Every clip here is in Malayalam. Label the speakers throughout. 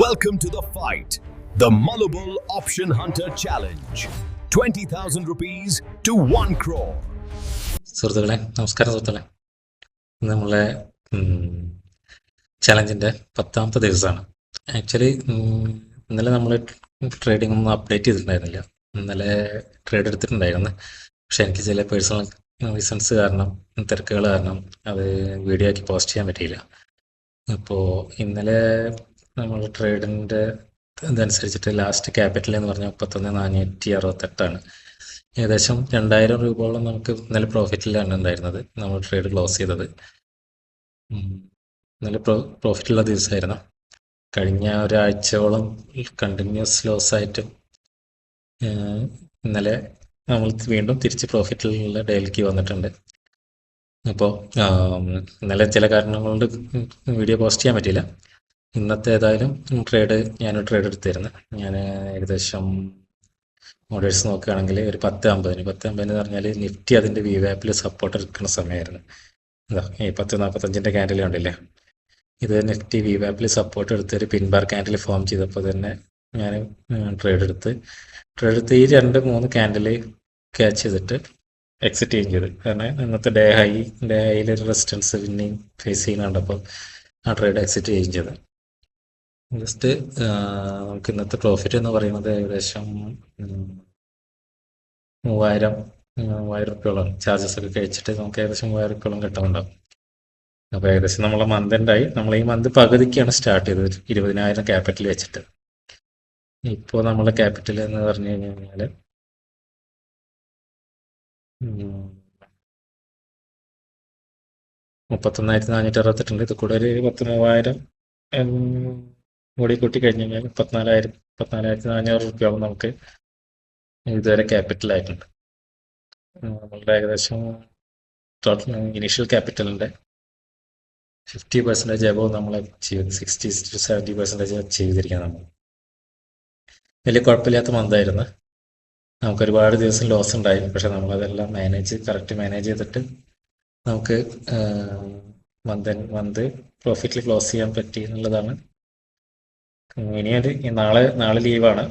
Speaker 1: Welcome to the fight, the Malubal Option Hunter Challenge. 20,000 rupees to 1 crore.
Speaker 2: സുഹൃത്തുക്കളെ നമസ്കാരം. സുഹൃത്തുക്കളെ, നമ്മളെ ചലഞ്ചിൻ്റെ 10ാമത്തെ ദിവസമാണ്. ആക്ച്വലി ഇന്നലെ നമ്മൾ ട്രേഡിംഗ് ഒന്നും അപ്ഡേറ്റ് ചെയ്തിട്ടുണ്ടായിരുന്നില്ല. ഇന്നലെ ട്രേഡ് എടുത്തിട്ടുണ്ടായിരുന്നു, പക്ഷെ എനിക്ക് ചില പേഴ്സണൽ റീസൺസ് കാരണം, തിരക്കുകൾ കാരണം അത് വീഡിയോ ആക്കി പോസ്റ്റ് ചെയ്യാൻ പറ്റിയില്ല. അപ്പോൾ ഇന്നലെ നമ്മൾ ട്രേഡിൻ്റെ ഇതനുസരിച്ചിട്ട് ലാസ്റ്റ് ക്യാപിറ്റൽ എന്ന് പറഞ്ഞാൽ 31,468 ഏകദേശം 2,000 രൂപയോളം നമുക്ക് ഇന്നലെ പ്രോഫിറ്റിലാണ് ഉണ്ടായിരുന്നത്. നമ്മൾ ട്രേഡ് ക്ലോസ് ചെയ്തത് ഇന്നലെ പ്രോഫിറ്റുള്ള ദിവസമായിരുന്നു. കഴിഞ്ഞ ഒരാഴ്ചയോളം കണ്ടിന്യൂസ് ലോസ് ആയിട്ട് ഇന്നലെ നമ്മൾ വീണ്ടും തിരിച്ച് പ്രോഫിറ്റിലുള്ള ഡേയിലേക്ക് വന്നിട്ടുണ്ട്. അപ്പോൾ ഇന്നലെ ചില കാരണങ്ങൾ കൊണ്ട് വീഡിയോ പോസ്റ്റ് ചെയ്യാൻ പറ്റിയില്ല. ഇന്നത്തെ ഏതായാലും ഞാനൊരു ട്രേഡ് എടുത്തിരുന്നു. ഞാൻ ഏകദേശം ഓർഡേഴ്സ് നോക്കുകയാണെങ്കിൽ ഒരു 10.50 എന്ന് പറഞ്ഞാൽ നിഫ്റ്റി അതിൻ്റെ വിവാപ്പിൽ സപ്പോർട്ട് എടുക്കുന്ന സമയമായിരുന്നു. ഈ 10.45 ക്യാൻഡിൽ ഉണ്ടല്ലേ, ഇത് നിഫ്റ്റി വിവാപ്പിൽ സപ്പോർട്ട് എടുത്ത് ഒരു പിൻബാർ ക്യാൻഡിൽ ഫോം ചെയ്തപ്പോൾ തന്നെ ഞാൻ ട്രേഡ് എടുത്ത് ഈ 2-3 ക്യാൻഡിൽ ക്യാച്ച് ചെയ്തിട്ട് എക്സിറ്റ് ചെയ്യുകയും ചെയ്ത്. കാരണം ഇന്നത്തെ ഡേ ഹൈയിൽ ഒരു റെസിസ്റ്റൻസ് പിന്നെയും ഫേസ് ചെയ്യുന്നുണ്ടപ്പോൾ ആ ട്രേഡ് എക്സിറ്റ് ചെയ്യുകയും ചെയ്ത്. ജസ്റ്റ് നമുക്ക് ഇന്നത്തെ പ്രോഫിറ്റ് എന്ന് പറയുന്നത് ഏകദേശം 3,000 രൂപയോളം ചാർജസ് ഒക്കെ കഴിച്ചിട്ട് നമുക്ക് ഏകദേശം 3,000 രൂപയോളം കിട്ടുന്നുണ്ടാവും. അപ്പോൾ ഏകദേശം നമ്മളെ മന്ത് ഉണ്ടായി. നമ്മൾ ഈ മന്ത് പകുതിക്കാണ് സ്റ്റാർട്ട് ചെയ്തത് 20,000 ക്യാപിറ്റൽ വെച്ചിട്ട്. ഇപ്പോൾ നമ്മളെ ക്യാപിറ്റൽ എന്ന് പറഞ്ഞു കഴിഞ്ഞാൽ 31,468 ഇത് കൂടെ ഒരു 13,000 കൂടി കൂട്ടി കഴിഞ്ഞ് കഴിഞ്ഞാൽ 14,400 രൂപയോളം നമുക്ക് ഇതുവരെ ക്യാപിറ്റൽ ആയിട്ടുണ്ട്. നമ്മളുടെ ഏകദേശം ടോട്ടൽ ഇനീഷ്യൽ ക്യാപിറ്റലിൻ്റെ 50% അബവ് നമ്മൾ 60-70% ചെയ്തിരിക്കുക. നമ്മൾ വലിയ കുഴപ്പമില്ലാത്ത മന്തായിരുന്നു. നമുക്ക് ഒരുപാട് ദിവസം ലോസ് ഉണ്ടായി, പക്ഷെ നമ്മളതെല്ലാം കറക്റ്റ് മാനേജ് ചെയ്തിട്ട് നമുക്ക് മന്ത് പ്രോഫിറ്റിൽ ക്ലോസ് ചെയ്യാൻ പറ്റി എന്നുള്ളതാണ്. ഇനിയൊരു നാളെ ലീവാണ്.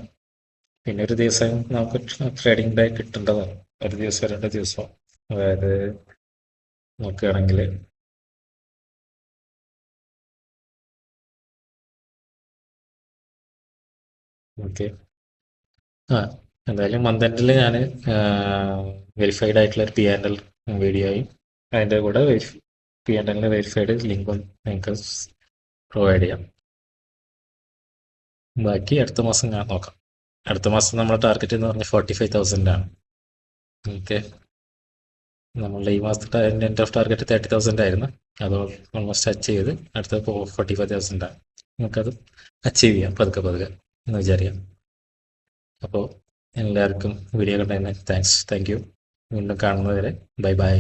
Speaker 2: പിന്നെ ഒരു ദിവസം നമുക്ക് ട്രേഡിംഗ് ഡേ കിട്ടേണ്ടതാണ്. ഒരു ദിവസം 2 ദിവസം. അതായത് നോക്കുകയാണെങ്കിൽ ഓക്കെ എന്തായാലും മന്ത് എൻഡിൽ ഞാൻ വെരിഫൈഡ് ആയിട്ടുള്ള ഒരു P&L വീഡിയോയും അതിൻ്റെ കൂടെ P&L വെരിഫൈഡ് ലിങ്കും നിങ്ങൾക്ക് പ്രൊവൈഡ് ചെയ്യാം. ബാക്കി അടുത്ത മാസം ഞാൻ നോക്കാം. അടുത്ത മാസം നമ്മുടെ ടാർഗറ്റ് എന്ന് പറഞ്ഞാൽ 45,000 ആണ്. ഓക്കെ, നമ്മളുടെ ഈ മാസത്തെ എൻഡ് ഓഫ് ടാർഗറ്റ് 30,000 ആയിരുന്നു. അത് ഓൾമോസ്റ്റ് അച്ചീവ് ചെയ്ത് അടുത്ത 45,000 ആണ്. നമുക്കത് അച്ചീവ് ചെയ്യാം പതുക്കെ എന്ന് വിചാരിക്കാം. അപ്പോൾ എല്ലാവർക്കും വീഡിയോ കണ്ടതിന് താങ്ക് യു. വീണ്ടും കാണുന്നതുവരെ ബൈ.